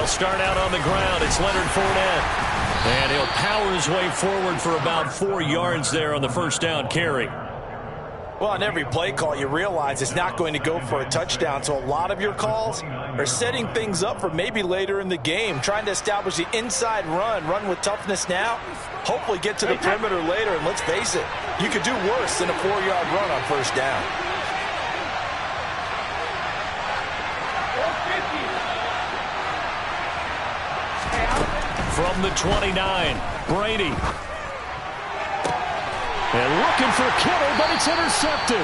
They'll start out on the ground. It's Leonard Fournette. And he'll power his way forward for about 4 yards there on the first down carry. Well, on every play call, you realize it's not going to go for a touchdown. So a lot of your calls are setting things up for maybe later in the game, trying to establish the inside run with toughness now, hopefully get to the perimeter later. And let's face it, you could do worse than a 4-yard run on first down. From the 29, Brady. And looking for Kittle, but it's intercepted.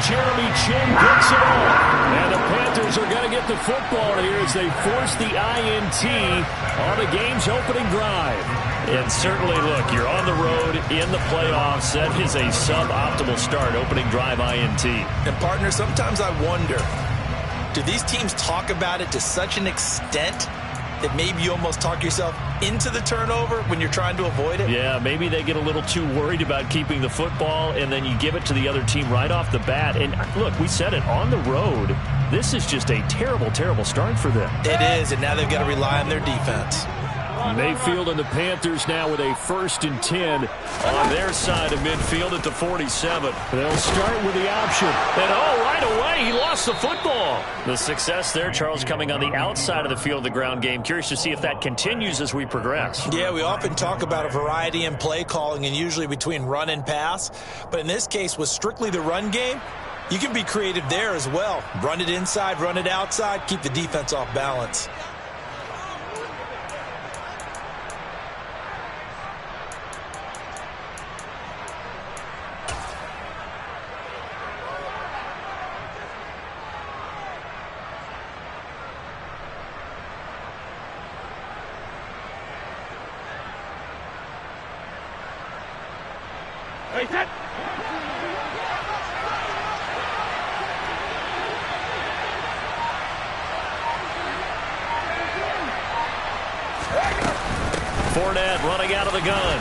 Jeremy Chin picks it off. And the Panthers are going to get the football here as they force the INT on the game's opening drive. And certainly, look, you're on the road in the playoffs. That is a suboptimal start, opening drive INT. And, partner, sometimes I wonder, do these teams talk about it to such an extent that maybe you almost talk yourself into the turnover when you're trying to avoid it? Yeah, maybe they get a little too worried about keeping the football, and then you give it to the other team right off the bat. And look, we said it, on the road, this is just a terrible, terrible start for them. It is, and now they've got to rely on their defense. Mayfield and the Panthers now with a 1st and 10 on their side of midfield at the 47. They'll start with the option. And right away, he lost the football. The success there, Charles, coming on the outside of the field of the ground game. Curious to see if that continues as we progress. Yeah, we often talk about a variety in play calling and usually between run and pass. But in this case, with strictly the run game, you can be creative there as well. Run it inside, run it outside, keep the defense off balance. Fournette running out of the gun.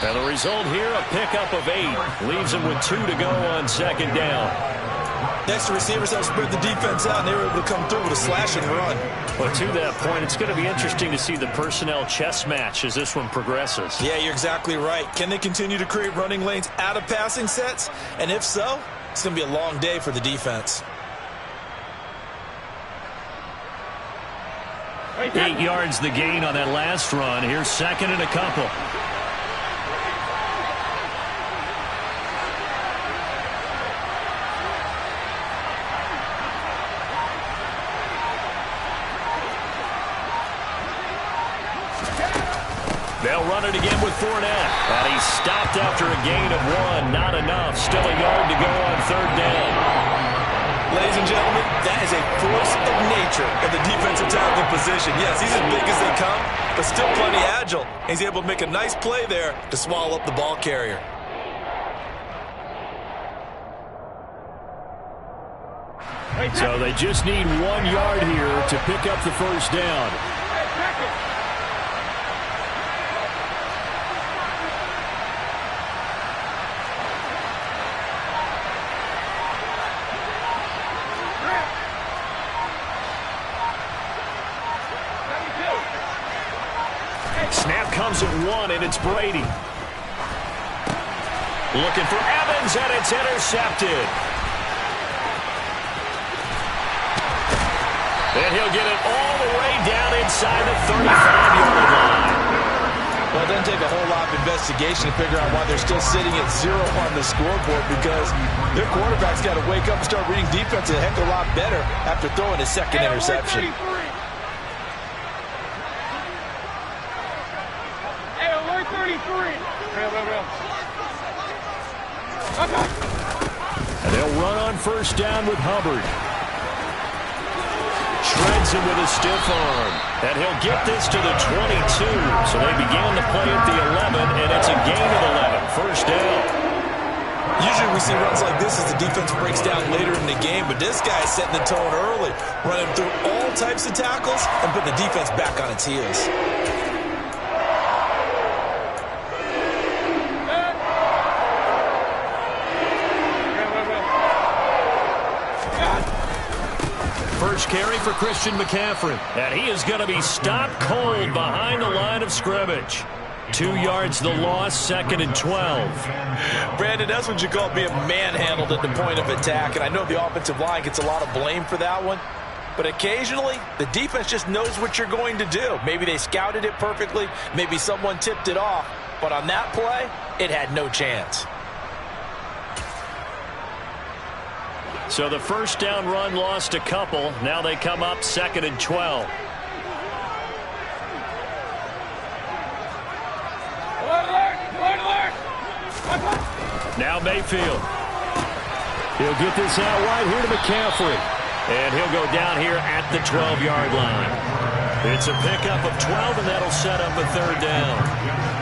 And the result here, a pickup of 8. Leaves him with 2 to go on 2nd down. Next, the receivers have spread the defense out, and they were able to come through with a slash and run. But to that point, it's going to be interesting to see the personnel chess match as this one progresses. Yeah, you're exactly right. Can they continue to create running lanes out of passing sets? And if so, it's going to be a long day for the defense. 8 yards the gain on that last run. Here's 2nd and a couple. They'll run it again with Fournette. And he stopped after a gain of 1. Not enough. Still a yard to go on 3rd down. Ladies and gentlemen, that is a force of nature at the defensive tackle position. Yes, he's as big as they come, but still plenty agile. He's able to make a nice play there to swallow up the ball carrier. So they just need 1 yard here to pick up the first down. Snap comes at 1, and it's Brady. Looking for Evans, and it's intercepted. And he'll get it all the way down inside the 35-yard line. Well, it doesn't take a whole lot of investigation to figure out why they're still sitting at 0 on the scoreboard, because their quarterback's got to wake up and start reading defense a heck of a lot better after throwing his 2nd interception. And they'll run on first down with Hubbard. Shreds him with a stiff arm. And he'll get this to the 22. So they began the play at the 11, and it's a gain of 11. First down. Usually we see runs like this as the defense breaks down later in the game, but this guy is setting the tone early, running through all types of tackles and putting the defense back on its heels. first carry for Christian McCaffrey. And he is going to be stopped cold behind the line of scrimmage. 2 yards the loss, 2nd and 12. Brandon, that's what you call being manhandled at the point of attack. And I know the offensive line gets a lot of blame for that one. But occasionally, the defense just knows what you're going to do. Maybe they scouted it perfectly. Maybe someone tipped it off. But on that play, it had no chance. So the first down run lost a couple. Now they come up 2nd and 12. Now Mayfield. He'll get this out wide here to McCaffrey. And he'll go down here at the 12-yard line. It's a pickup of 12, and that'll set up a 3rd down.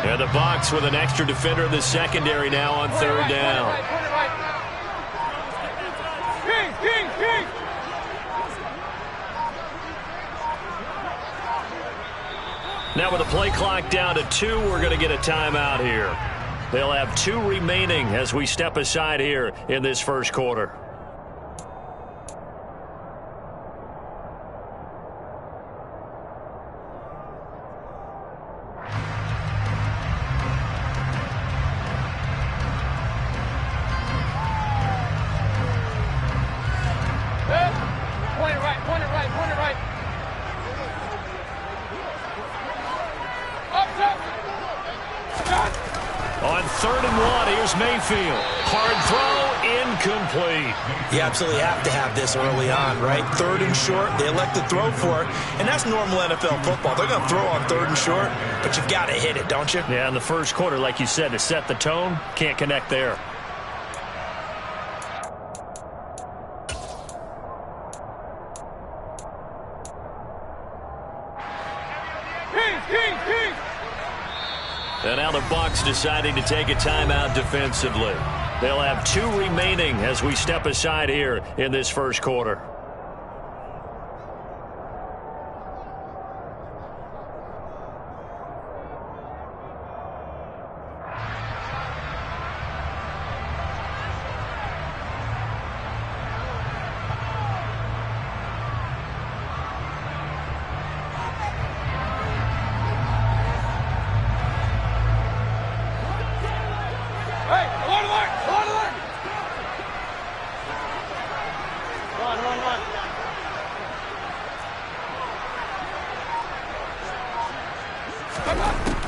And the Bucs with an extra defender in the secondary now on 3rd down. Now with the play clock down to 2, we're going to get a timeout here. They'll have 2 remaining as we step aside here in this first quarter. On 3rd and 1, here's Mayfield. Hard throw, incomplete. You absolutely have to have this early on, right? 3rd and short, they elect to throw for it, and that's normal NFL football. They're going to throw on 3rd and short, but you've got to hit it, don't you? Yeah, in the first quarter, like you said, to set the tone, can't connect there. And now the Bucs deciding to take a timeout defensively. They'll have 2 remaining as we step aside here in this first quarter.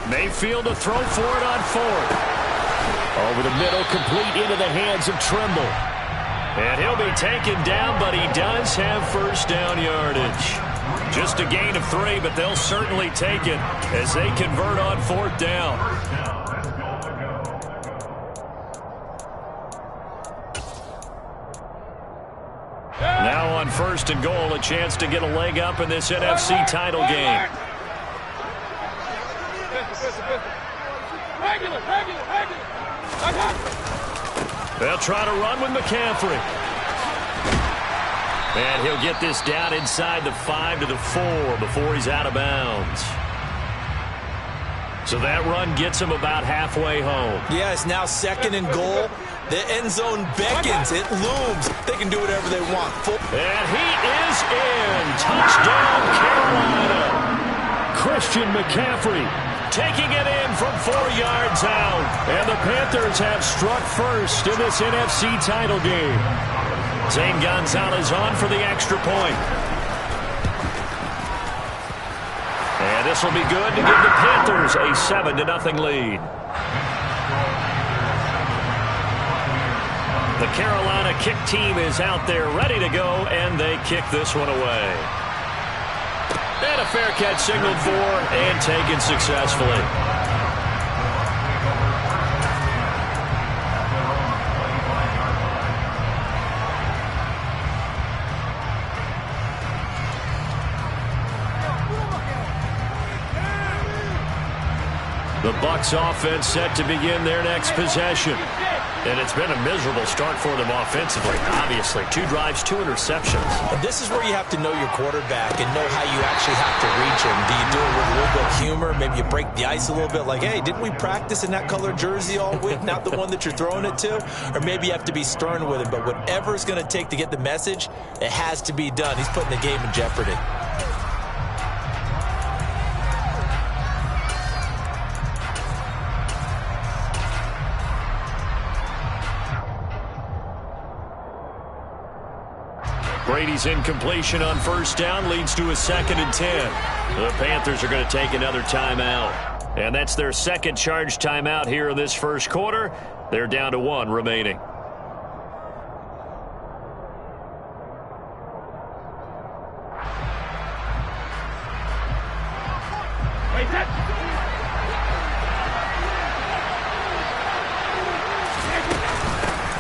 Mayfield to throw for it on 4th. Over the middle, complete into the hands of Trimble. And he'll be taken down, but he does have first down yardage. Just a gain of 3, but they'll certainly take it as they convert on 4th down. Now on 1st and goal, a chance to get a leg up in this NFC title game. They'll try to run with McCaffrey. And he'll get this down inside the 5 to the 4 before he's out of bounds. So that run gets him about halfway home. Yeah, it's now 2nd and goal. The end zone beckons. It looms. They can do whatever they want. And he is in. Touchdown, Carolina. Christian McCaffrey taking it in from 4 yards out. And the Panthers have struck first in this NFC title game. Zane Gonzalez on for the extra point. And this will be good to give the Panthers a 7-0 lead. The Carolina kick team is out there ready to go, and they kick this one away. And a fair catch signaled for and taken successfully. Bucs offense set to begin their next possession. And it's been a miserable start for them offensively. Obviously, 2 drives, 2 interceptions. And this is where you have to know your quarterback and know how you actually have to reach him. Do you do it with a little bit of humor? Maybe you break the ice a little bit like, hey, didn't we practice in that color jersey all week? Not the one that you're throwing it to? Or maybe you have to be stern with him. But whatever it's going to take to get the message, it has to be done. He's putting the game in jeopardy. Brady's incompletion on first down leads to a 2nd and 10. The Panthers are going to take another timeout. And that's their second charge timeout here in this first quarter. They're down to 1 remaining.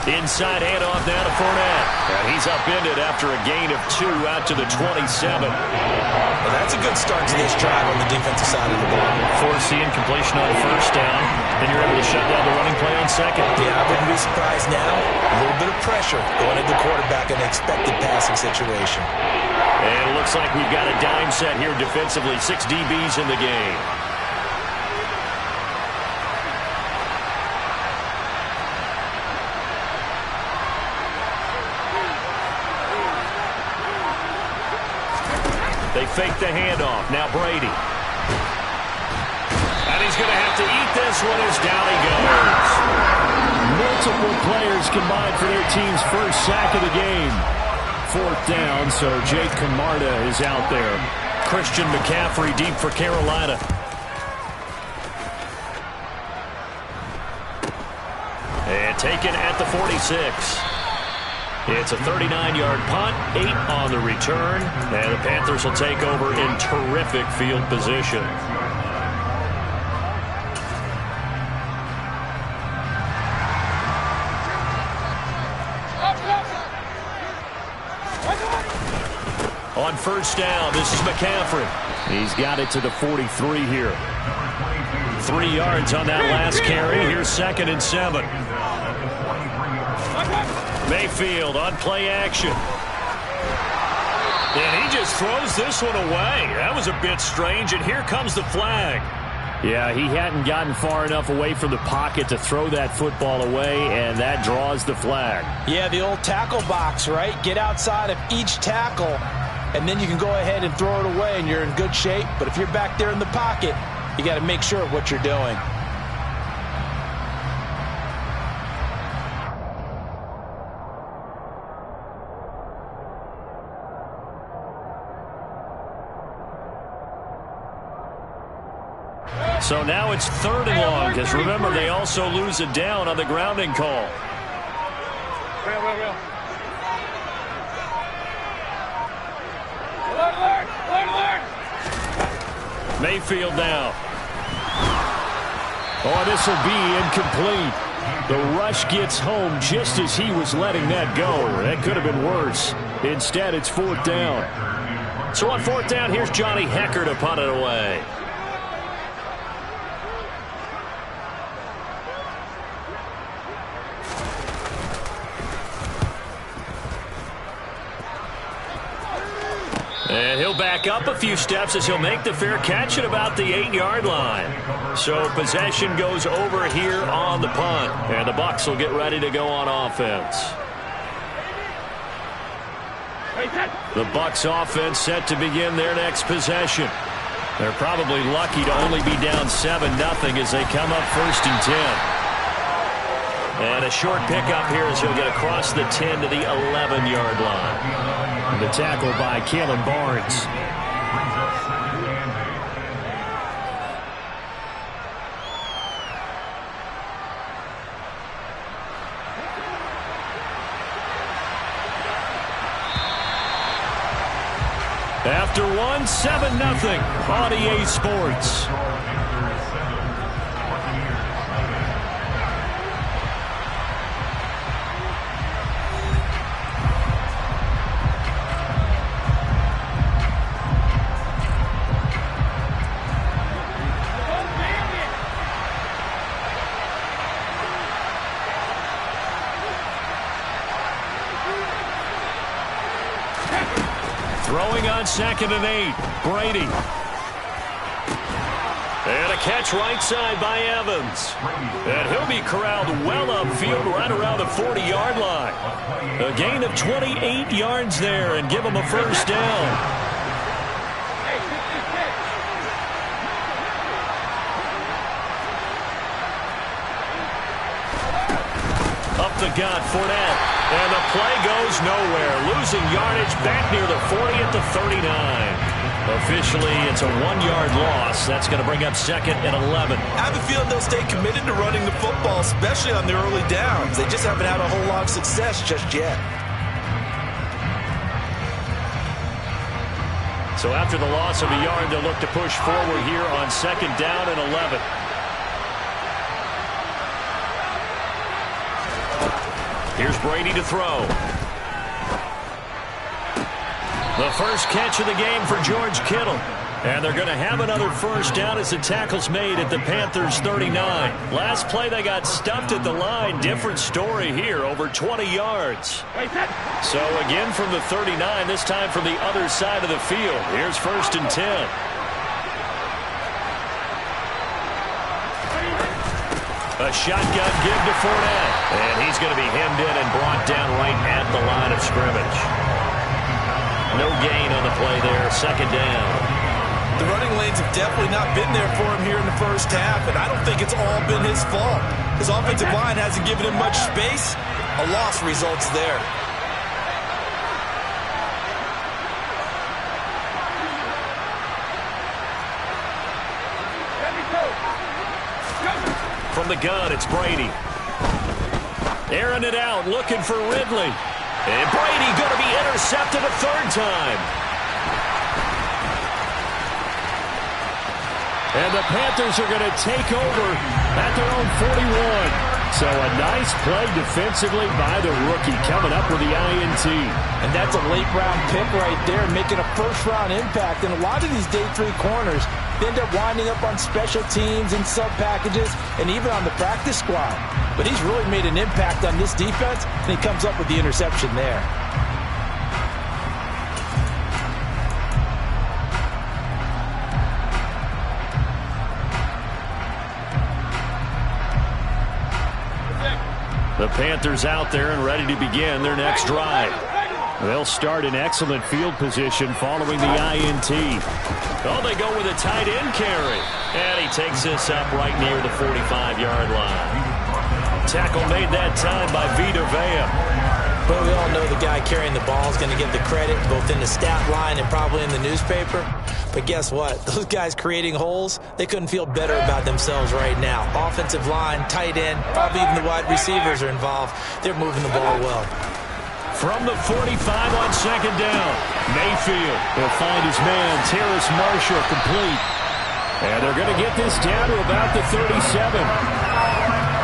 Inside handoff now to Fournette. And he's upended after a gain of 2 out to the 27. Well, that's a good start to this drive on the defensive side of the ball. Force the incompletion on first down. Then you're able to shut down the running play on second. Yeah, I wouldn't be surprised now. A little bit of pressure going at the quarterback in an expected passing situation. And it looks like we've got a dime set here defensively. 6 DBs in the game. They fake the handoff. Now Brady. And he's going to have to eat this one as down he goes. Multiple players combined for their team's first sack of the game. 4th down, so Jake Camarda is out there. Christian McCaffrey deep for Carolina. And taken at the 46. It's a 39-yard punt, 8 on the return, and the Panthers will take over in terrific field position. On first down, this is McCaffrey. He's got it to the 43 here. 3 yards on that last carry. Here's 2nd and 7. Mayfield on play action. And he just throws this one away. That was a bit strange, and here comes the flag. Yeah, he hadn't gotten far enough away from the pocket to throw that football away, and that draws the flag. Yeah, the old tackle box, right? Get outside of each tackle, and then you can go ahead and throw it away, and you're in good shape. But if you're back there in the pocket, you got to make sure of what you're doing. So now it's 3rd and long, because remember, they also lose a down on the grounding call. Mayfield now. Oh, this will be incomplete. The rush gets home just as he was letting that go. That could have been worse. Instead, it's 4th down. So on 4th down, here's Johnny Hecker to punt it away. And he'll back up a few steps as he'll make the fair catch at about the 8-yard line. So possession goes over here on the punt. And the Bucs will get ready to go on offense. The Bucs offense set to begin their next possession. They're probably lucky to only be down 7-0 as they come up 1st and 10. And a short pickup here as he'll get across the 10 to the 11-yard line. The tackle by Kalen Barnes. After one, 7-0 on EA Sports. Throwing on 2nd and 8. Brady. And a catch right side by Evans. And he'll be corralled well upfield right around the 40-yard line. A gain of 28 yards there and give him a first down. Up the gut, Fournette. And the play goes nowhere. Losing yardage back near the 40 at the 39. Officially, it's a 1-yard loss. That's going to bring up 2nd and 11. I have a feeling they'll stay committed to running the football, especially on the early downs. They just haven't had a whole lot of success just yet. So after the loss of a yard, they'll look to push forward here on 2nd down and 11. Here's Brady to throw. The first catch of the game for George Kittle. And they're going to have another first down as the tackle's made at the Panthers' 39. Last play, they got stuffed at the line. Different story here, over 20 yards. So again from the 39, this time from the other side of the field. Here's 1st and 10. A shotgun give to Fournette. And he's going to be hemmed in and brought down right at the line of scrimmage. No gain on the play there, 2nd down. The running lanes have definitely not been there for him here in the first half, and I don't think it's all been his fault. His offensive line hasn't given him much space. A loss results there. From the gun, it's Brady. Airing it out, looking for Ridley. And Brady going to be intercepted a 3rd time. And the Panthers are going to take over at their own 41. So a nice play defensively by the rookie coming up with the INT. And that's a late-round pick right there, making a first-round impact. And a lot of these day 3 corners, they end up winding up on special teams and sub-packages and even on the practice squad. But he's really made an impact on this defense, and he comes up with the interception there. The Panthers out there and ready to begin their next drive. They'll start in excellent field position following the INT. Oh, they go with a tight end carry. And he takes this up right near the 45-yard line. Tackle made that time by Vita Vea. But we all know the guy carrying the ball is going to get the credit both in the stat line and probably in the newspaper. But guess what? Those guys creating holes, they couldn't feel better about themselves right now. Offensive line, tight end, probably even the wide receivers are involved. They're moving the ball well. From the 45 on 2nd down, Mayfield will find his man, Terrace Marshall, complete. And they're going to get this down to about the 37.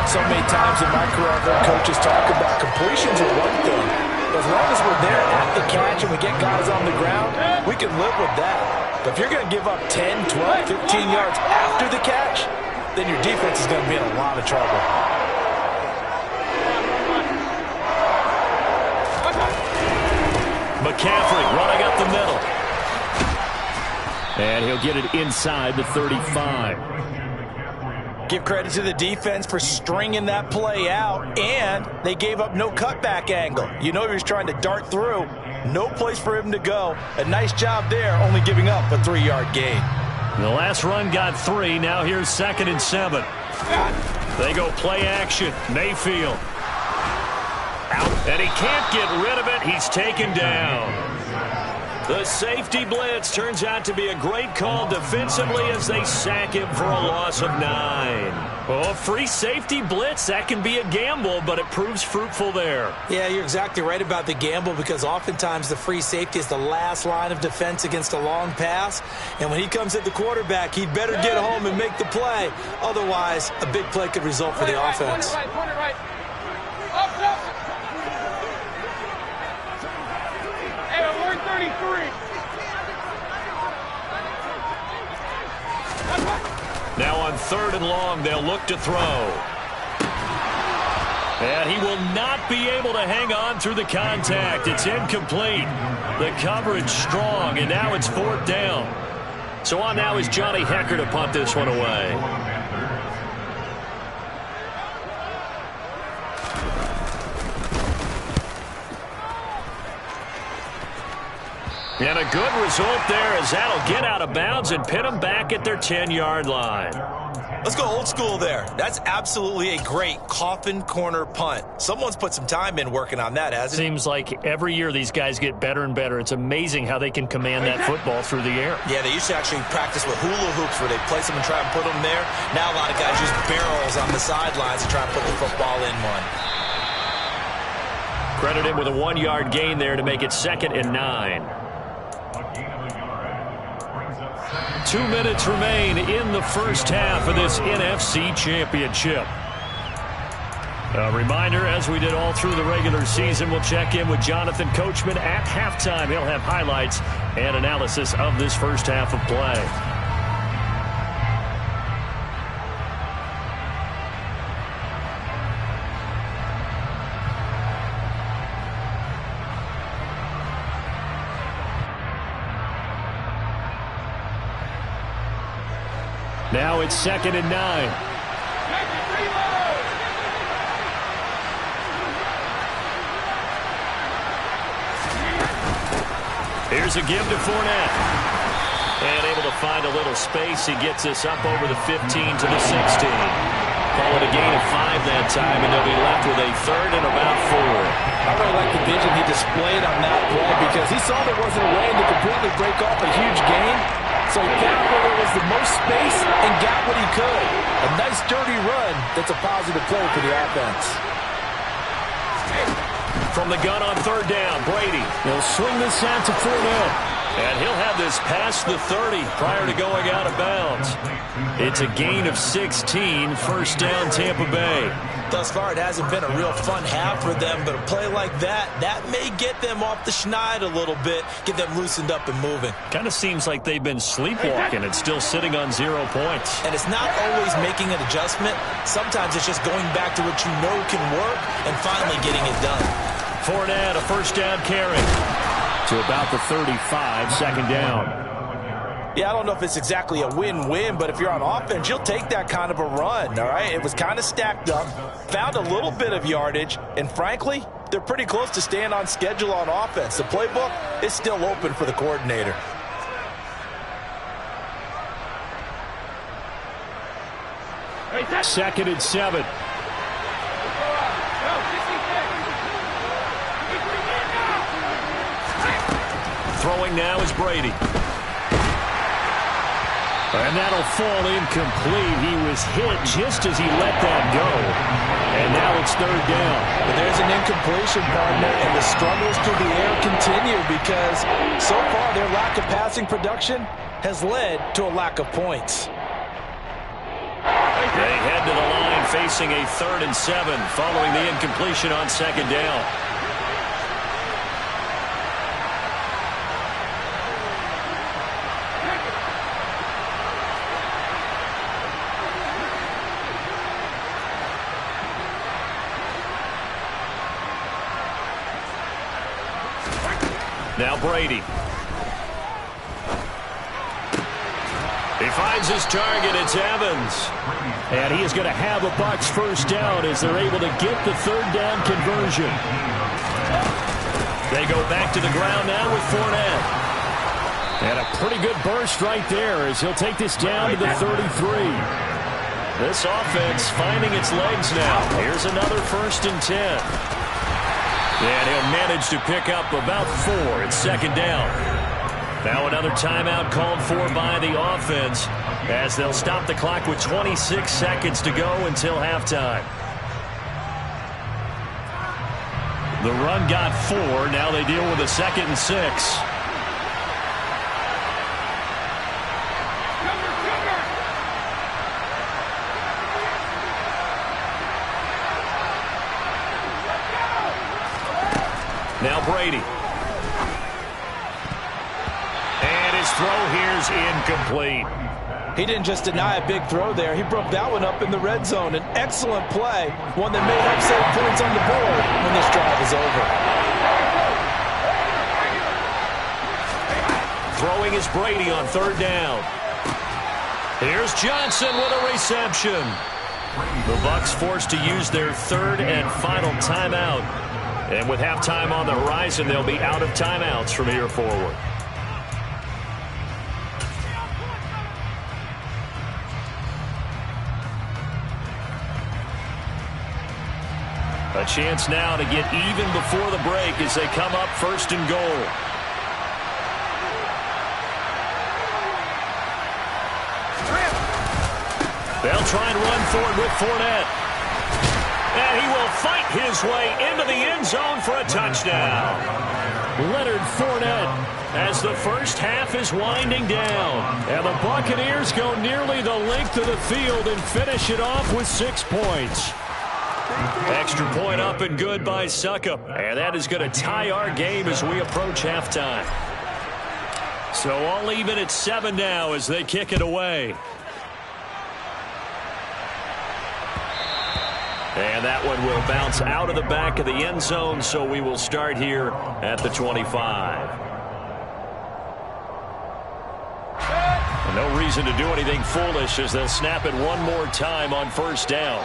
So many times in my career, I've heard coaches talk about completions are one thing. As long as we're there at the catch and we get guys on the ground, we can live with that. But if you're going to give up 10, 12, 15 yards after the catch, then your defense is going to be in a lot of trouble. McCaffrey running up the middle. And he'll get it inside the 35. Give credit to the defense for stringing that play out, and they gave up no cutback angle. You know he was trying to dart through. No place for him to go. A nice job there, only giving up a 3-yard gain. The last run got 3. Now here's 2nd and 7. They go play action. Mayfield. Out, and he can't get rid of it. He's taken down. The safety blitz turns out to be a great call defensively as they sack him for a loss of 9. Oh, free safety blitz, that can be a gamble, but it proves fruitful there. Yeah, you're exactly right about the gamble because oftentimes the free safety is the last line of defense against a long pass. And when he comes at the quarterback, he'd better get home and make the play. Otherwise, a big play could result for the offense. Right. Up. Hey, we're 33. Now on 3rd and long, they'll look to throw. And he will not be able to hang on through the contact. It's incomplete. The coverage strong, and now it's 4th down. So on now is Johnny Hecker to punt this one away. And a good result there as that'll get out of bounds and pin them back at their 10-yard line. Let's go old school there. That's absolutely a great coffin corner punt. Someone's put some time in working on that, hasn't it? Seems like every year these guys get better and better. It's amazing how they can command that football through the air. Yeah, they used to actually practice with hula hoops where they place them and try and put them there. Now a lot of guys use barrels on the sidelines to try and put the football in one. Credit him with a 1-yard gain there to make it 2nd and 9. 2 minutes remain in the first half of this NFC Championship. A reminder, as we did all through the regular season, we'll check in with Jonathan Coachman at halftime. He'll have highlights and analysis of this first half of play. Now it's 2nd and 9. Here's a give to Fournette. And able to find a little space. He gets this up over the 15 to the 16. Call it a gain of 5 that time, and they'll be left with a 3rd and about 4. I really like the vision he displayed on that play because he saw there wasn't a way to completely break off a huge gain. So he found where there was the most space and got what he could. A nice, dirty run that's a positive play for the offense. From the gun on 3rd down, Brady. He'll swing this out to Fournette. And he'll have this past the 30 prior to going out of bounds. It's a gain of 16, 1st down Tampa Bay. Thus far, it hasn't been a real fun half for them, but a play like that may get them off the schneid a little bit, get them loosened up and moving. Kind of seems like they've been sleepwalking and still sitting on 0 points. And it's not always making an adjustment. Sometimes it's just going back to what you know can work and finally getting it done. Fournette, a 1st down carry to about the 35, 2nd down. Yeah, I don't know if it's exactly a win-win, but if you're on offense, you'll take that kind of a run, all right? It was kind of stacked up, found a little bit of yardage, and frankly, they're pretty close to staying on schedule on offense. The playbook is still open for the coordinator. Second and 7. Throwing now is Brady. And that'll fall incomplete. He was hit just as he let that go. And now it's 3rd down. But there's an incompletion, partner, and the struggles through the air continue because so far their lack of passing production has led to a lack of points. They head to the line facing a 3rd and 7 following the incompletion on 2nd down. Now Brady. He finds his target. It's Evans. And he is going to have a Bucs 1st down as they're able to get the 3rd down conversion. They go back to the ground now with Fournette. And a pretty good burst right there as he'll take this down to the 33. This offense finding its legs now. Here's another 1st and 10. And he'll manage to pick up about 4. It's 2nd down. Now another timeout called for by the offense as they'll stop the clock with 26 seconds to go until halftime. The run got 4. Now they deal with a 2nd and 6. Now Brady. And his throw here's incomplete. He didn't just deny a big throw there. He broke that one up in the red zone. An excellent play, one that may help save points on the board when this drive is over. Throwing is Brady on third down. Here's Johnson with a reception. The Bucs forced to use their third and final timeout. And with halftime on the horizon, they'll be out of timeouts from here forward. A chance now to get even before the break as they come up first and goal. They'll try and run for it with Fournette. And he will fight his way into the end zone for a touchdown. Leonard Fournette as the first half is winding down. And the Buccaneers go nearly the length of the field and finish it off with 6 points. Extra point up and good by Suckup. And that is going to tie our game as we approach halftime. So all even at 7 now as they kick it away. And that one will bounce out of the back of the end zone, so we will start here at the 25. And no reason to do anything foolish as they'll snap it one more time on first down.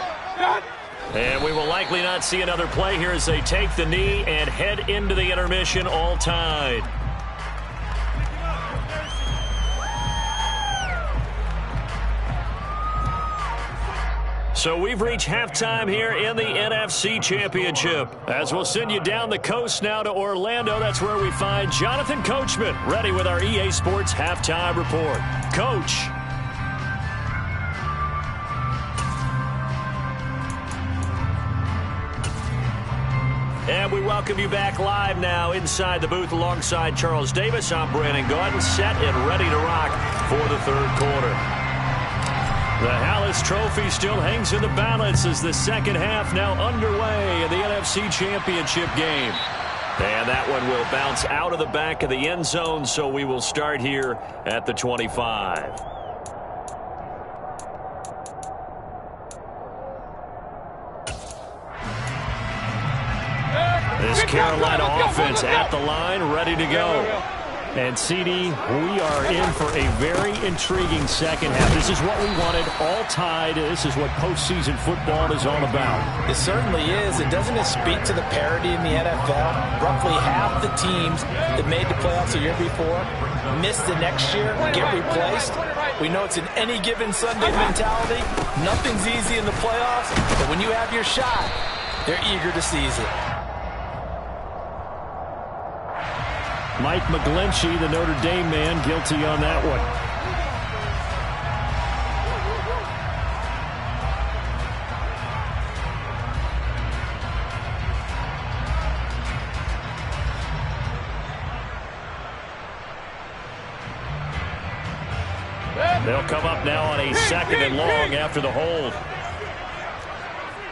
And we will likely not see another play here as they take the knee and head into the intermission all tied. So we've reached halftime here in the NFC Championship. As we'll send you down the coast now to Orlando, that's where we find Jonathan Coachman ready with our EA Sports Halftime Report. Coach. And we welcome you back live now inside the booth alongside Charles Davis. I'm Brandon Gordon, set and ready to rock for the third quarter. The Hallis Trophy still hangs in the balance as the second half now underway in the NFC Championship game. And that one will bounce out of the back of the end zone, so we will start here at the 25. This Carolina offense at the line, ready to go. And, CD, we are in for a very intriguing second half. This is what we wanted, all tied. This is what postseason football is all about. It certainly is. And doesn't it speak to the parity in the NFL? Roughly half the teams that made the playoffs the year before miss the next year, get replaced. We know it's an any given Sunday mentality. Nothing's easy in the playoffs, but when you have your shot, they're eager to seize it. Mike McGlinchey, the Notre Dame man, guilty on that one. They'll come up now on a second and long after the hold.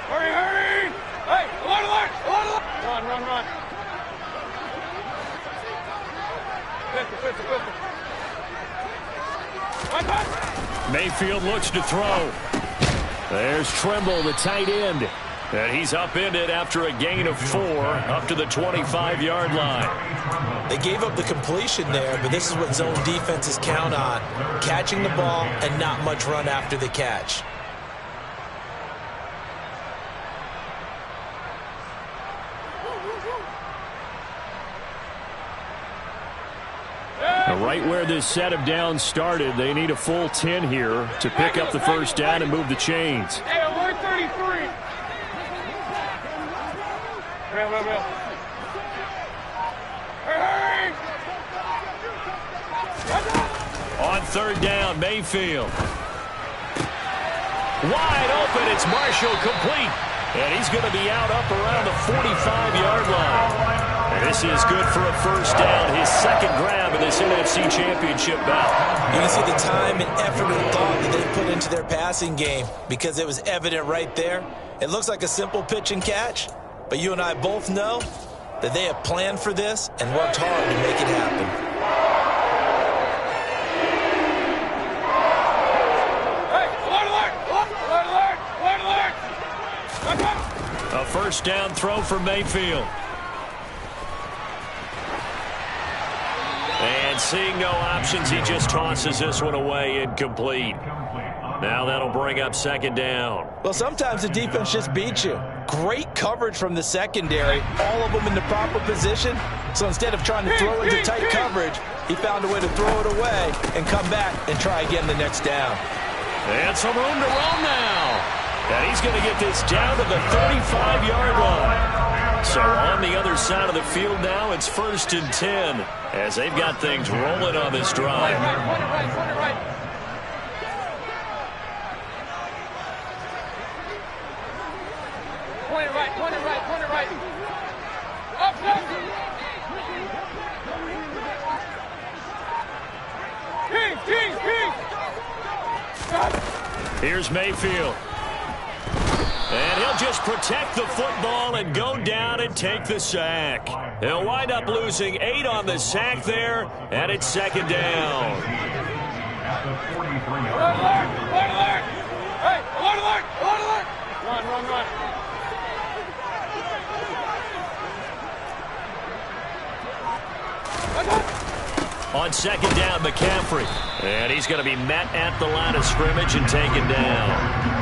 Hurry, hurry! Hey, alert! Run! Mayfield looks to throw. There's Tremble, the tight end. And he's upended after a gain of 4 up to the 25-yard line. They gave up the completion there, but this is what zone defenses count on. Catching the ball and not much run after the catch. Right where this set of downs started, they need a full 10 here to pick up the first down and move the chains. Hey, alert 33. Real. Hurry! On third down, Mayfield. Wide open, it's Marshall, complete. And he's going to be out up around the 45-yard line. And this is good for a first down, his second grab in this NFC Championship bout. You can see the time and effort and thought that they put into their passing game because it was evident right there. It looks like a simple pitch and catch, but you and I both know that they have planned for this and worked hard to make it happen. first down throw for Mayfield. And seeing no options, he just tosses this one away, incomplete. Now that'll bring up second down. Well, sometimes the defense just beats you. Great coverage from the secondary, all of them in the proper position. So instead of trying to throw into tight coverage, he found a way to throw it away and come back and try again the next down. And some room to roam now. And he's going to get this down to the 35-yard line. So on the other side of the field now, it's 1st and 10 as they've got things rolling on this drive. Right. Point it right. Up. King. Here's Mayfield. And he'll just protect the football and go down and take the sack. He'll wind up losing 8 on the sack there, and it's second down. Alert! Hey, alert! Run. On second down, McCaffrey. And he's going to be met at the line of scrimmage and taken down.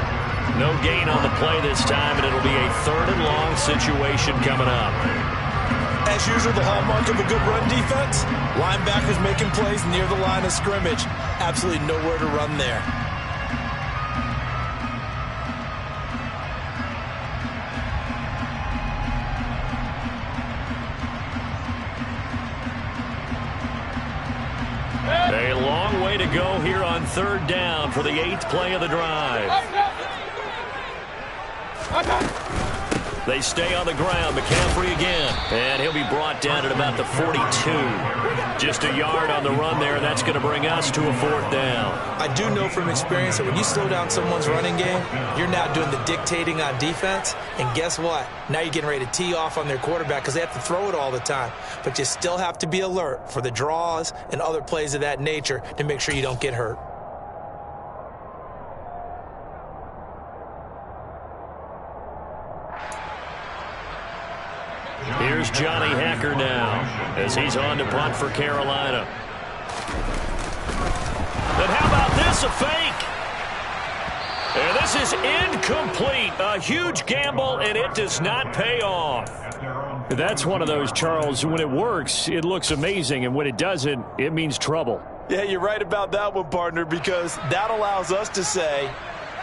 No gain on the play this time, and it'll be a 3rd and long situation coming up. As usual, the hallmark of a good run defense, linebackers making plays near the line of scrimmage. Absolutely nowhere to run there. A long way to go here on 3rd down for the 8th play of the drive. They stay on the ground. McCaffrey again. And he'll be brought down at about the 42. Just a yard on the run there. That's going to bring us to a 4th down. I do know from experience that when you slow down someone's running game, you're now doing the dictating on defense. And guess what? Now you're getting ready to tee off on their quarterback because they have to throw it all the time. But you still have to be alert for the draws and other plays of that nature to make sure you don't get hurt. Here's Johnny Hacker now as he's on to punt for Carolina. And how about this, a fake? And this is incomplete. A huge gamble, and it does not pay off. That's one of those, Charles, when it works, it looks amazing, and when it doesn't, it means trouble. Yeah, you're right about that one, partner, because that allows us to say,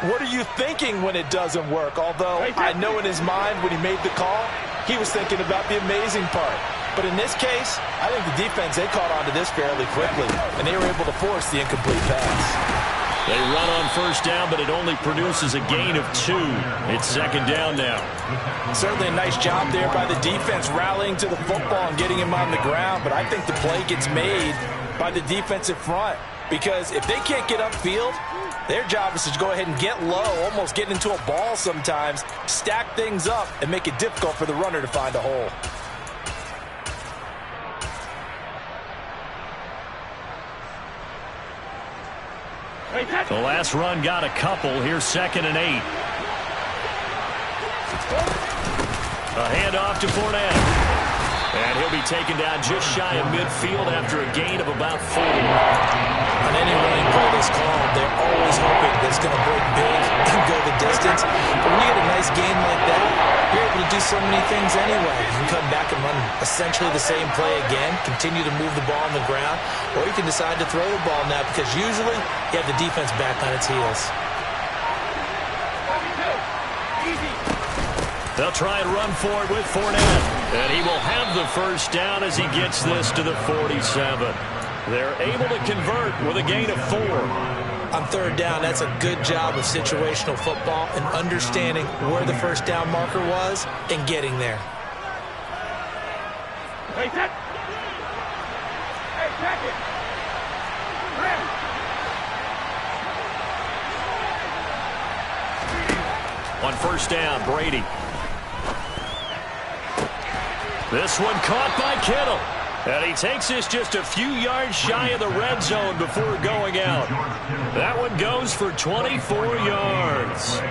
what are you thinking when it doesn't work? Although I know in his mind when he made the call, he was thinking about the amazing part. But in this case, I think the defense, they caught on to this fairly quickly, and they were able to force the incomplete pass. They run on 1st down, but it only produces a gain of 2. It's 2nd down now. Certainly a nice job there by the defense rallying to the football and getting him on the ground, but I think the play gets made by the defensive front because if they can't get upfield, their job is to go ahead and get low, almost get into a ball sometimes, stack things up, and make it difficult for the runner to find a hole. The last run got a couple. Here's 2nd and 8. A handoff to Fournette. And he'll be taken down just shy of midfield after a gain of about 4. On any running play that's called, they're always hoping that it's going to break big and go the distance. But when you get a nice gain like that, you're able to do so many things anyway. You can come back and run essentially the same play again, continue to move the ball on the ground, or you can decide to throw the ball now because usually you have the defense back on its heels. They'll try and run for it with Fournette. And he will have the 1st down as he gets this to the 47. They're able to convert with a gain of 4. On 3rd down, that's a good job of situational football and understanding where the 1st down marker was and getting there. Hey, check it. On 1st down, Brady. This one caught by Kittle. And he takes this just a few yards shy of the red zone before going out. That one goes for 24 yards.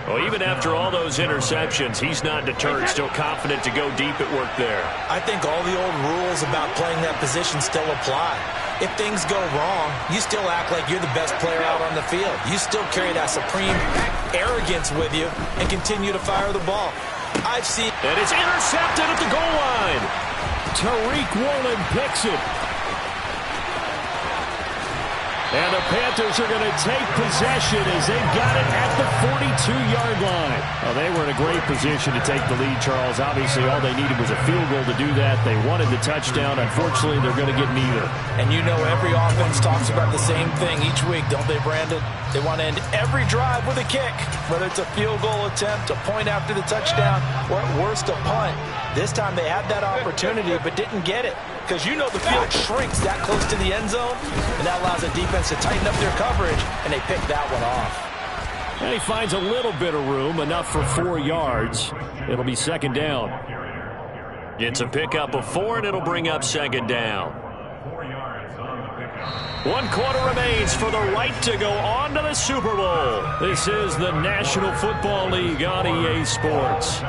Well, even after all those interceptions, he's not deterred, still confident to go deep at work there. I think all the old rules about playing that position still apply. If things go wrong, you still act like you're the best player out on the field. You still carry that supreme arrogance with you and continue to fire the ball. I've seen... And it's intercepted at the goal line. Tariq Woolen picks it. And the Panthers are going to take possession as they got it at the 42-yard line. Well, they were in a great position to take the lead, Charles. Obviously, all they needed was a field goal to do that. They wanted the touchdown. Unfortunately, they're going to get neither. And you know every offense talks about the same thing each week, don't they, Brandon? They want to end every drive with a kick, whether it's a field goal attempt, a point after the touchdown, or at worst, a punt. This time they had that opportunity but didn't get it, because you know the field shrinks that close to the end zone, and that allows the defense to tighten up their coverage, and they pick that one off. And he finds a little bit of room, enough for 4 yards. It'll be second down. It's a pickup of 4, and it'll bring up second down. 1 quarter remains for the right to go on to the Super Bowl. This is the National Football League on EA Sports.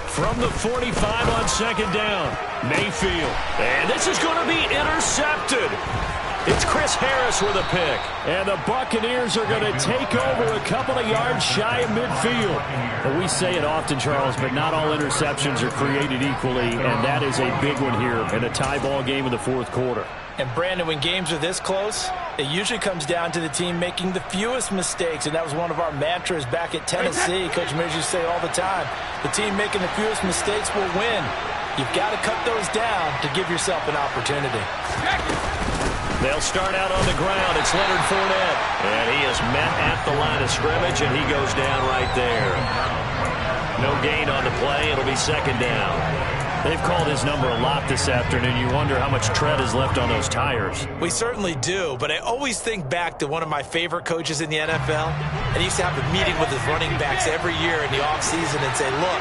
From the 45 on second down, Mayfield. And this is going to be intercepted. It's Chris Harris with a pick. And the Buccaneers are going to take over a couple of yards shy of midfield. And we say it often, Charles, but not all interceptions are created equally, and that is a big one here in a tie ball game in the fourth quarter. And, Brandon, when games are this close, it usually comes down to the team making the fewest mistakes, and that was one of our mantras back at Tennessee. Coach Mears used to say all the time, the team making the fewest mistakes will win. You've got to cut those down to give yourself an opportunity. They'll start out on the ground. It's Leonard Fournette. And he is met at the line of scrimmage, and he goes down right there. No gain on the play. It'll be second down. They've called his number a lot this afternoon. You wonder how much tread is left on those tires. We certainly do, but I always think back to one of my favorite coaches in the NFL. And he used to have a meeting with his running backs every year in the offseason and say, look,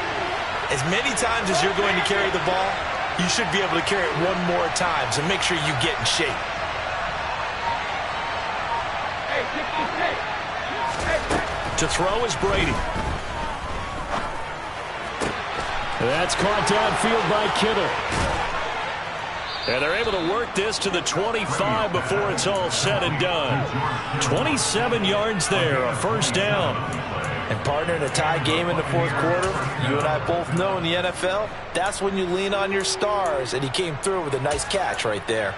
as many times as you're going to carry the ball, you should be able to carry it one more time, so make sure you get in shape. To throw is Brady. That's caught downfield by Kittle. And they're able to work this to the 25 before it's all said and done. 27 yards there, a first down. And, partner, in a tie game in the fourth quarter, you and I both know in the NFL, that's when you lean on your stars, and he came through with a nice catch right there.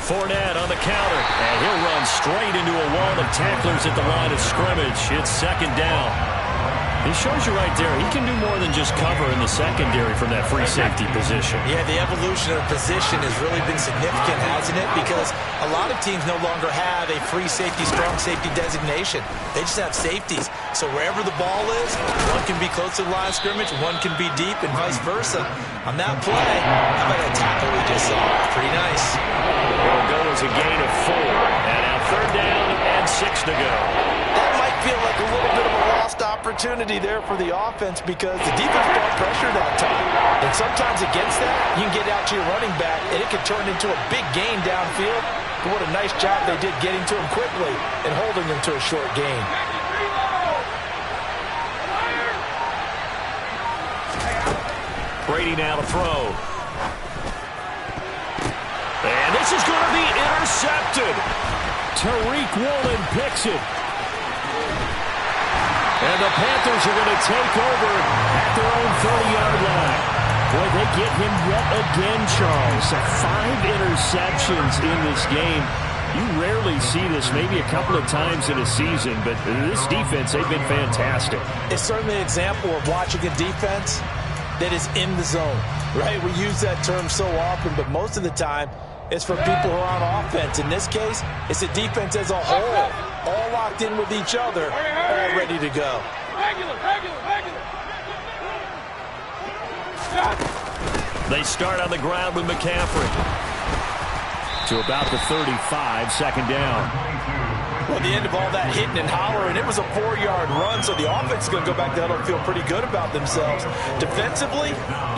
Fournette on the counter, and he'll run straight into a wall of tacklers at the line of scrimmage. It's second down. He shows you right there, he can do more than just cover in the secondary from that free safety position. Yeah, the evolution of the position has really been significant, hasn't it? Because a lot of teams no longer have a free safety, strong safety designation. They just have safeties. So wherever the ball is, one can be close to the line of scrimmage, one can be deep, and vice versa. On that play, how about that tackle we just saw? Pretty nice. It'll go as a gain of 4. And now third down and 6 to go. That might feel like a little bit of a lost opportunity there for the offense because the defense brought pressure that time. And sometimes against that, you can get out to your running back, and it can turn into a big gain downfield. But what a nice job they did getting to him quickly and holding him to a short gain. Brady now to throw. And this is going to be intercepted. Tariq Woolen picks it. And the Panthers are going to take over at their own 30-yard line. Boy, they get him yet again, Charles. 5 interceptions in this game. You rarely see this, maybe a couple of times in a season, but this defense, they've been fantastic. It's certainly an example of watching a defense that is in the zone, right? We use that term so often, but most of the time, it's for people who are on offense. In this case, it's a defense as a whole, all locked in with each other, all ready to go. They start on the ground with McCaffrey. To about the 35, second down. Well, at the end of all that hitting and hollering, it was a 4-yard run, so the offense is going to go back there and feel pretty good about themselves. Defensively,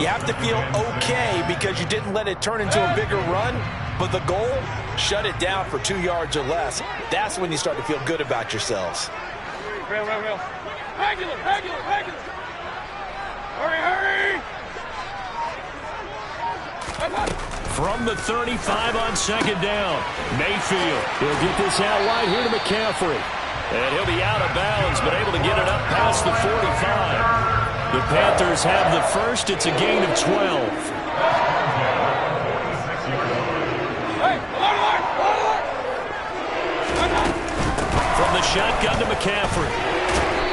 you have to feel okay because you didn't let it turn into a bigger run, but the goal, shut it down for 2 yards or less. That's when you start to feel good about yourselves. Regular. Hurry. From the 35 on second down, Mayfield. He'll get this out wide here to McCaffrey. And he'll be out of bounds, but able to get it up past the 45. The Panthers have the first. It's a gain of 12. From the shotgun to McCaffrey.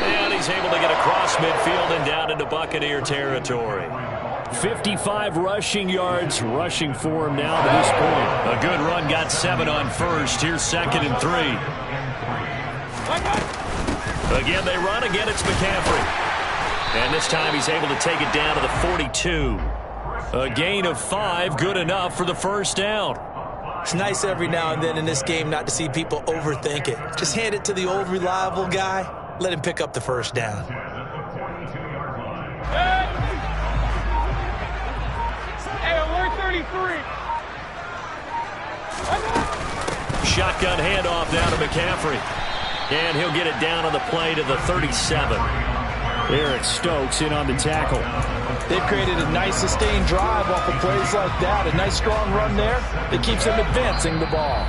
And he's able to get across midfield and down into Buccaneer territory. 55 rushing yards rushing for him now to this point. A good run, got 7 on first. Here's second and 3. Again, they run. Again, it's McCaffrey. And this time he's able to take it down to the 42. A gain of 5, good enough for the first down. It's nice every now and then in this game not to see people overthink it. Just hand it to the old reliable guy. Let him pick up the first down. Shotgun handoff down to McCaffrey. And he'll get it down on the play to the 37. Eric Stokes in on the tackle. They've created a nice sustained drive off of plays like that. A nice strong run there that keeps them advancing the ball.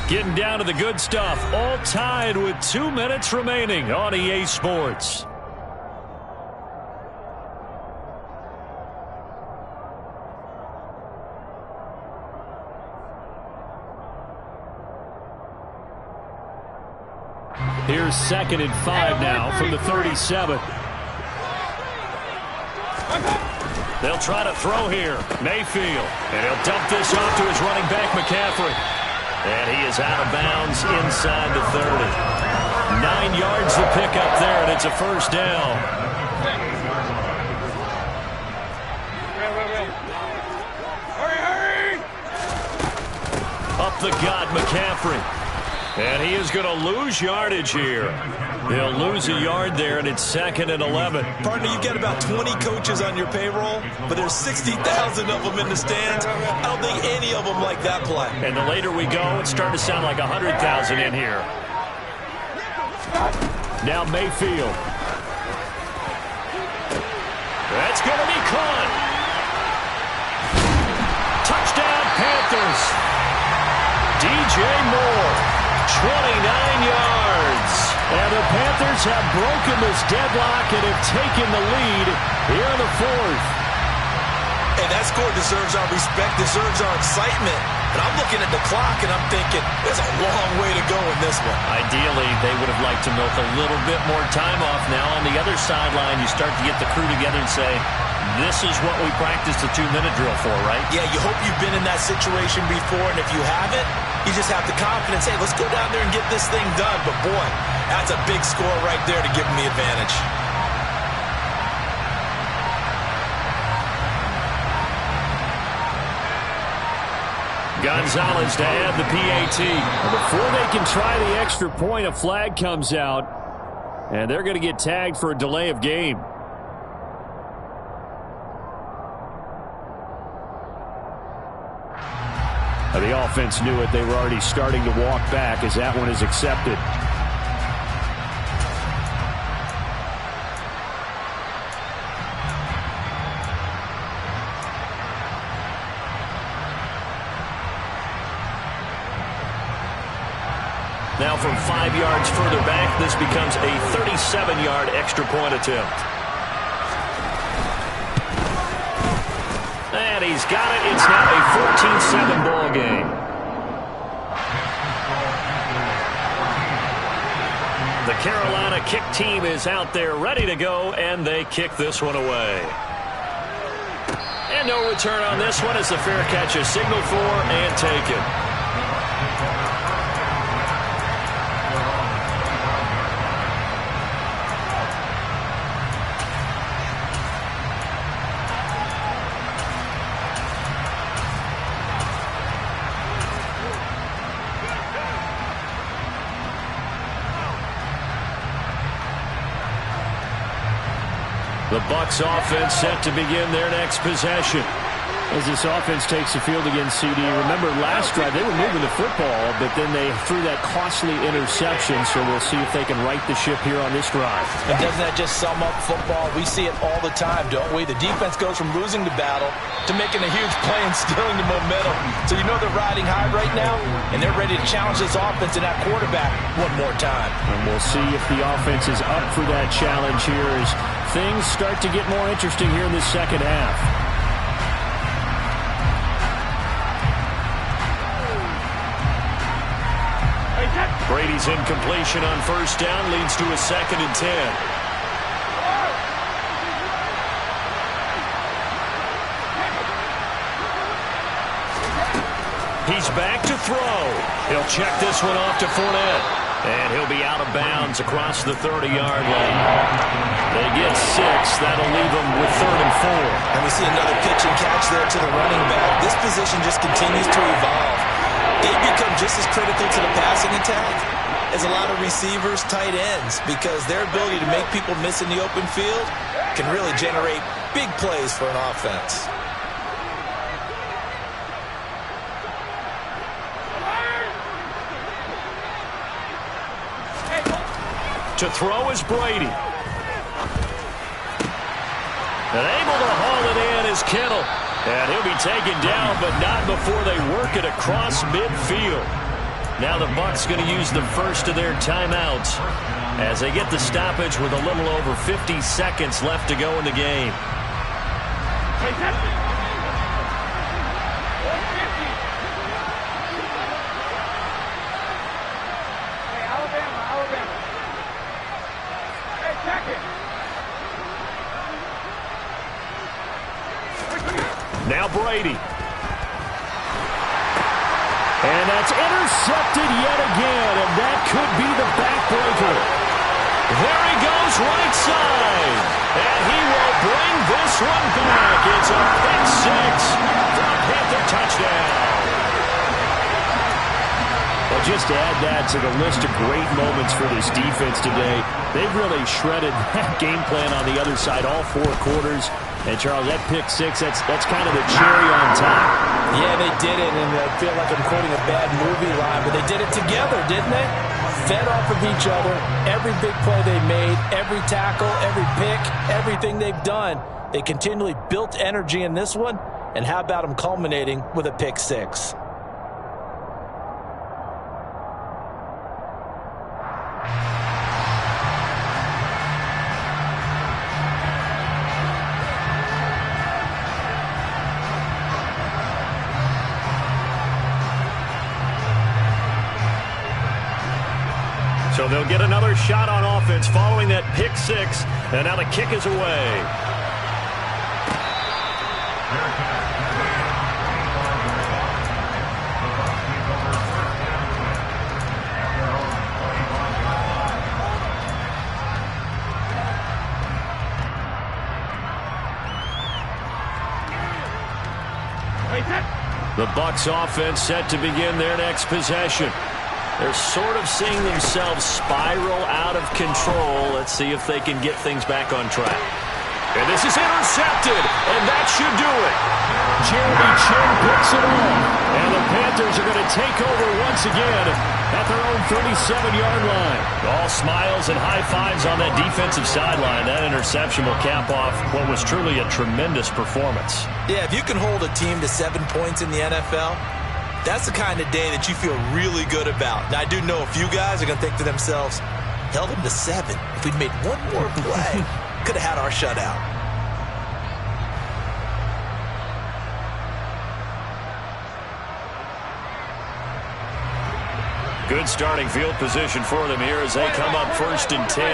Getting down to the good stuff. All tied with 2 minutes remaining on EA Sports. Here's second and 5 now from the 37. They'll try to throw here. Mayfield. And he'll dump this off to his running back, McCaffrey. And he is out of bounds inside the 30. 9 yards to pick up there, and it's a first down. Hurry! Up the gut, McCaffrey. And he is going to lose yardage here. They'll lose a yard there, and it's second and 11. Partner, you've got about 20 coaches on your payroll, but there's 60,000 of them in the stands. I don't think any of them like that play. And the later we go, it's starting to sound like 100,000 in here. Now Mayfield. That's going to be caught. Touchdown, Panthers. DJ Moore. 29 yards. And the Panthers have broken this deadlock and have taken the lead here in the fourth. Hey, that score deserves our respect, deserves our excitement. But I'm looking at the clock and I'm thinking, there's a long way to go in this one. Ideally, they would have liked to milk a little bit more time off. Now on the other sideline, you start to get the crew together and say, this is what we practiced the 2-minute drill for, right? Yeah, you hope you've been in that situation before, and if you haven't, you just have the confidence, hey, let's go down there and get this thing done. But boy, that's a big score right there to give them the advantage. Gonzalez to add the PAT. Before they can try the extra point, a flag comes out, and they're going to get tagged for a delay of game. The offense knew it. They were already starting to walk back as that one is accepted. Now from 5 yards further back, this becomes a 37-yard extra point attempt. And he's got it. It's now a 14-7 ball game. The Carolina kick team is out there ready to go, and they kick this one away. And no return on this one as the fair catch is signaled for and taken. The Bucs offense set to begin their next possession. As this offense takes the field against CD, remember last drive they were moving the football, but then they threw that costly interception, so we'll see if they can right the ship here on this drive. And doesn't that just sum up football? We see it all the time, don't we? The defense goes from losing the battle to making a huge play and stealing the momentum. So you know they're riding high right now, and they're ready to challenge this offense and that quarterback one more time. And we'll see if the offense is up for that challenge here as things start to get more interesting here in the second half. Brady's incompletion on first down leads to a 2nd and 10. He's back to throw. He'll check this one off to Fournette. And he'll be out of bounds across the 30-yard line. They get 6. That'll leave them with 3rd and 4. And we see another pitch and catch there to the running back. This position just continues to evolve. They become just as critical to the passing attack as a lot of receivers, tight ends, because their ability to make people miss in the open field can really generate big plays for an offense. To throw is Brady. And able to haul it in is Kittle. And he'll be taken down, but not before they work it across midfield. Now the Bucs going to use the first of their timeouts as they get the stoppage with a little over 50 seconds left to go in the game. Now Brady. And that's intercepted yet again, and that could be the backbreaker. There he goes right side. And he will bring this one back. It's a pick 6 for a Panther touchdown. Well, just to add that to the list of great moments for this defense today, they've really shredded that game plan on the other side all 4 quarters. And, Charles, that pick 6, that's kind of the cherry on top. Yeah, they did it, and I feel like I'm quoting a bad movie line, but they did it together, didn't they? Fed off of each other, every big play they made, every tackle, every pick, everything they've done. They continually built energy in this one, and how about them culminating with a pick 6? So they'll get another shot on offense following that pick 6. And now the kick is away. The Bucs offense set to begin their next possession. They're sort of seeing themselves spiral out of control. Let's see if they can get things back on track. And this is intercepted, and that should do it. Jeremy Chin picks it off. And the Panthers are going to take over once again at their own 37-yard line. All smiles and high fives on that defensive sideline. That interception will cap off what was truly a tremendous performance. Yeah, if you can hold a team to 7 points in the NFL, that's the kind of day that you feel really good about. Now, I do know a few guys are going to think to themselves, held them to 7. If we'd made one more play, could have had our shutout. Good starting field position for them here as they come up 1st and 10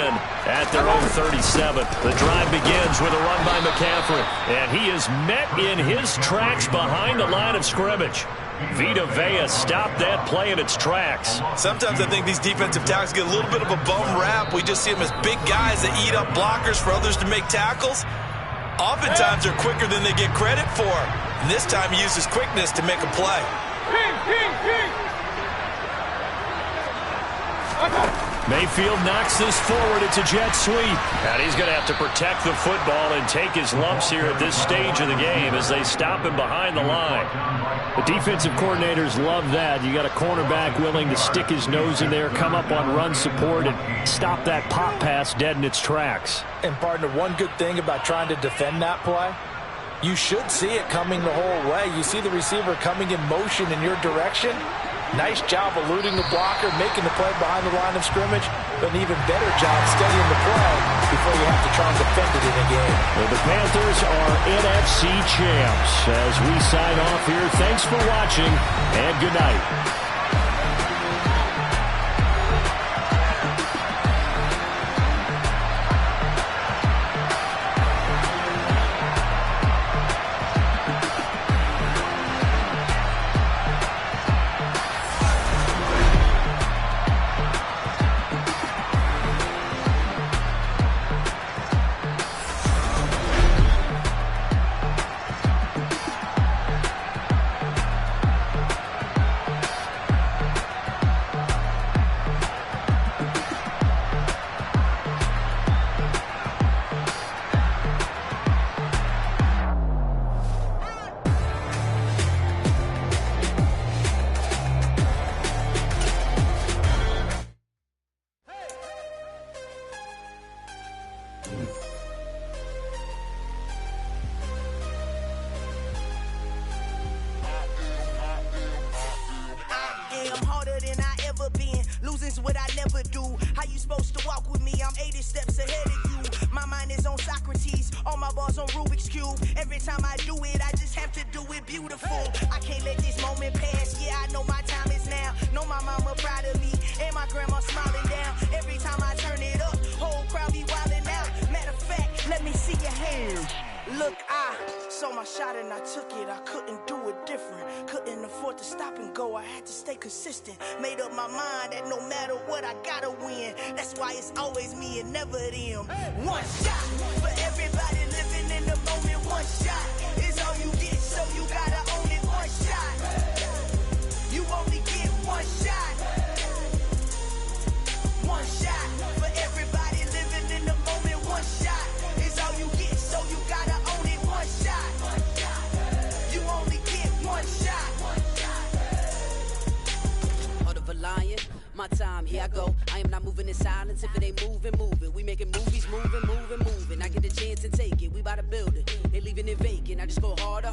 at their own 37. The drive begins with a run by McCaffrey, and he is met in his tracks behind the line of scrimmage. Vita Vea stopped that play in its tracks. Sometimes I think these defensive tackles get a little bit of a bum rap. We just see them as big guys that eat up blockers for others to make tackles. Oftentimes they're quicker than they get credit for. And this time he uses quickness to make a play. Mayfield knocks this forward. It's a jet sweep. And he's going to have to protect the football and take his lumps here at this stage of the game as they stop him behind the line. The defensive coordinators love that. You got a cornerback willing to stick his nose in there, come up on run support, and stop that pop pass dead in its tracks. And, partner, one good thing about trying to defend that play, you should see it coming the whole way. You see the receiver coming in motion in your direction. Nice job eluding the blocker, making the play behind the line of scrimmage, but an even better job studying the play before you have to try and defend it in a game. Well, the Panthers are NFC champs. As we sign off here, thanks for watching, and good night. Losing's what I never do. How you supposed to walk with me? I'm 80 steps ahead of you. My mind is on Socrates, all my balls on Rubik's Cube. Every time I do it, I just have to do it beautiful. I can't let this moment pass. Yeah, I know my time is now. Know my mama proud of me, and my grandma smiling down. Every time I turn it up, whole crowd be wildin' out. Matter of fact, let me see your hands. Look, I saw my shot and I took it. I couldn't do it different. Couldn't afford to stop and go. I had to stay consistent. Made up my mind that no matter what, I gotta win. That's why it's always me and never them. One shot for everybody living in the moment. One shot is all you get, so you gotta own it. One shot. You only get one shot. One shot for everybody living in the moment. One shot is all you get, so you gotta own it. One shot. You only get one shot. Heart of a lion, my time, here I go. I am not moving in silence. If it ain't moving, moving. We making movies, moving. I get a chance and take it. We bout to build it. They leaving it vacant. I just go harder.